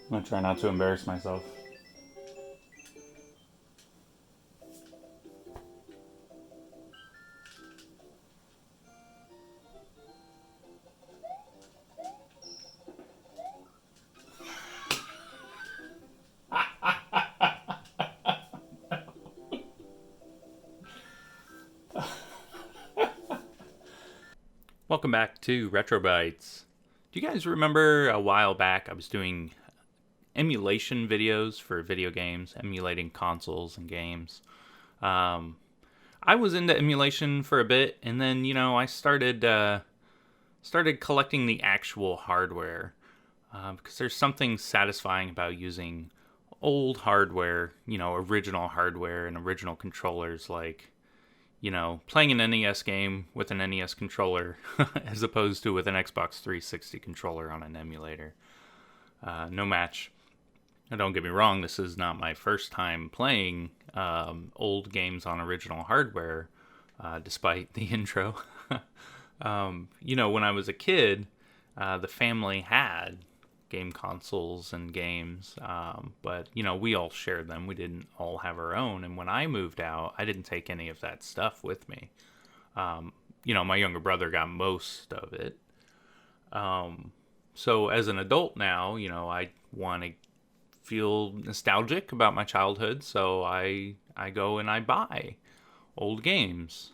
I'm gonna try not to embarrass myself. Welcome back to Retro Bytes. Do you guys remember a while back I was doing emulation videos for video games, emulating consoles and games? Um, I was into emulation for a bit, and then I started collecting the actual hardware because there's something satisfying about using old hardware, original hardware and original controllers, like playing an NES game with an NES controller as opposed to with an Xbox 360 controller on an emulator. No match. Now, don't get me wrong, this is not my first time playing old games on original hardware, despite the intro. When I was a kid, the family had game consoles and games, but we all shared them. We didn't all have our own. And when I moved out, I didn't take any of that stuff with me. My younger brother got most of it. So as an adult now, I want to feel nostalgic about my childhood, so I go and I buy old games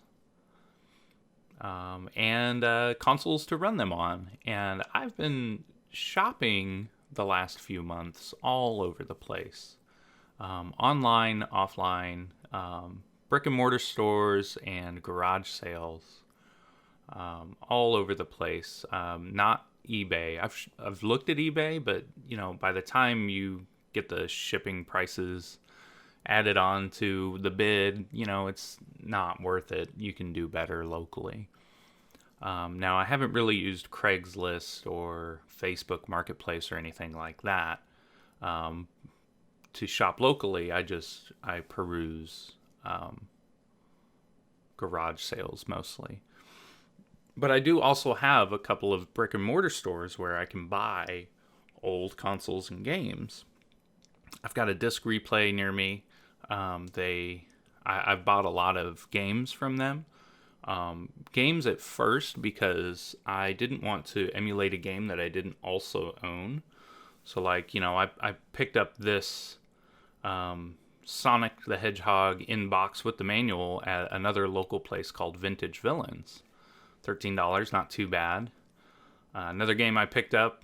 and consoles to run them on. And I've been shopping the last few months all over the place, online, offline, brick and mortar stores, and garage sales, all over the place. Not eBay. I've looked at eBay, but by the time you get the shipping prices added on to the bid, it's not worth it. You can do better locally. Now, I haven't really used Craigslist or Facebook Marketplace or anything like that to shop locally. I peruse garage sales mostly. But I do also have a couple of brick and mortar stores where I can buy old consoles and games. I've got a disc replay near me. I've bought a lot of games from them. Games at first because I didn't want to emulate a game that I didn't also own. So, like, I picked up this Sonic the Hedgehog in box with the manual at another local place called Vintage Villains. $13, not too bad. Another game I picked up,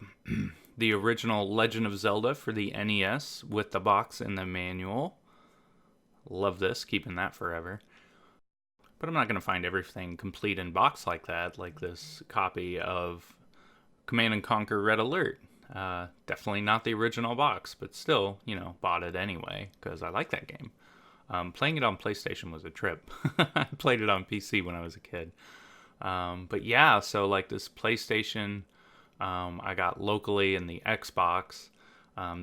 the original Legend of Zelda for the NES with the box and the manual. Love this, keeping that forever. But I'm not going to find everything complete in box like that, like this copy of Command and Conquer Red Alert. Definitely not the original box, but still, bought it anyway because I like that game. Playing it on PlayStation was a trip. I played it on PC when I was a kid. But yeah, so like this PlayStation, I got locally in the Xbox.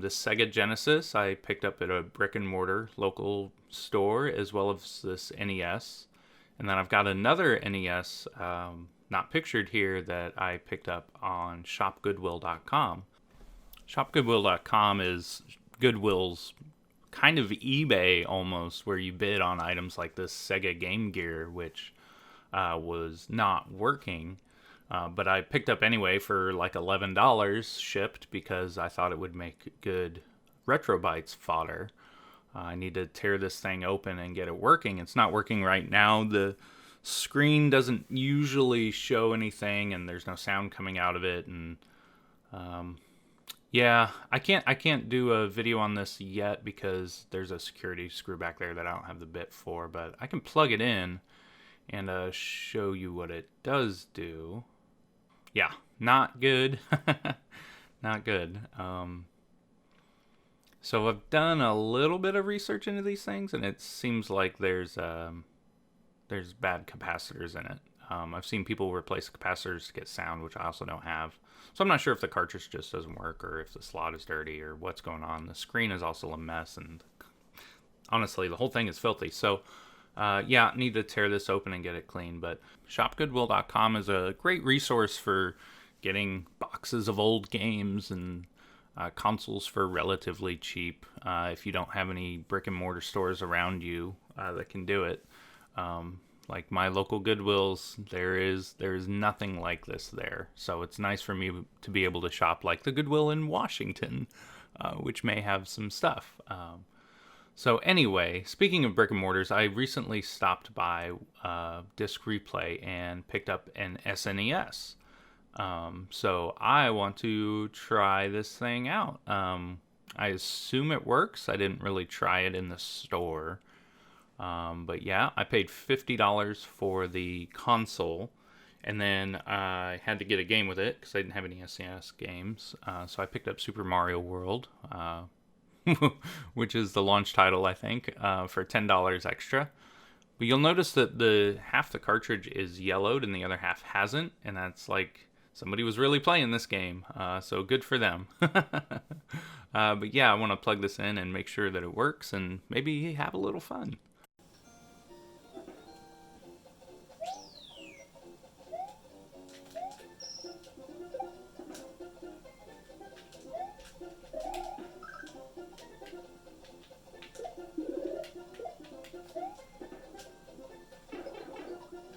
This Sega Genesis I picked up at a brick and mortar local store, as well as this NES. And then I've got another NES, not pictured here, that I picked up on shopgoodwill.com. Shopgoodwill.com is Goodwill's kind of eBay almost, where you bid on items like this Sega Game Gear, which was not working. But I picked up anyway for like $11 shipped because I thought it would make good Retrobytes fodder. I need to tear this thing open and get it working. It's not working right now. The screen doesn't usually show anything, and there's no sound coming out of it. And yeah, I can't do a video on this yet because there's a security screw back there that I don't have the bit for. But I can plug it in and show you what it does do. Yeah, not good. Not good. So I've done a little bit of research into these things, and it seems like there's bad capacitors in it. I've seen people replace capacitors to get sound, which I also don't have. So I'm not sure if the cartridge just doesn't work, or if the slot is dirty, or what's going on. The screen is also a mess, and honestly, the whole thing is filthy. So yeah, need to tear this open and get it clean. But shopgoodwill.com is a great resource for getting boxes of old games and consoles for relatively cheap if you don't have any brick and mortar stores around you that can do it. Like my local Goodwills, there is nothing like this there. So it's nice for me to be able to shop like the Goodwill in Washington, which may have some stuff. So anyway, speaking of brick and mortars, I recently stopped by Disc Replay and picked up an SNES. So I want to try this thing out. I assume it works. I didn't really try it in the store. But yeah, I paid $50 for the console, and then I had to get a game with it because I didn't have any SNES games. So I picked up Super Mario World, which is the launch title, I think, for $10 extra. But you'll notice that the half the cartridge is yellowed and the other half hasn't, and that's like somebody was really playing this game. So good for them. But yeah, I want to plug this in and make sure that it works and maybe have a little fun.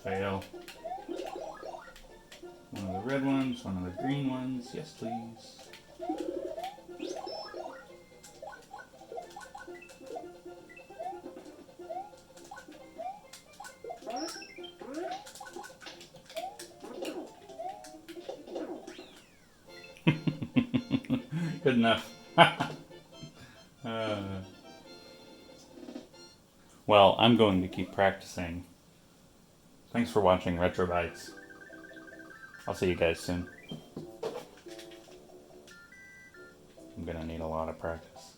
Fail. One of the red ones, one of the green ones. Yes, please. Good enough. Well, I'm going to keep practicing. Thanks for watching Retrobytes. I'll see you guys soon. I'm gonna need a lot of practice.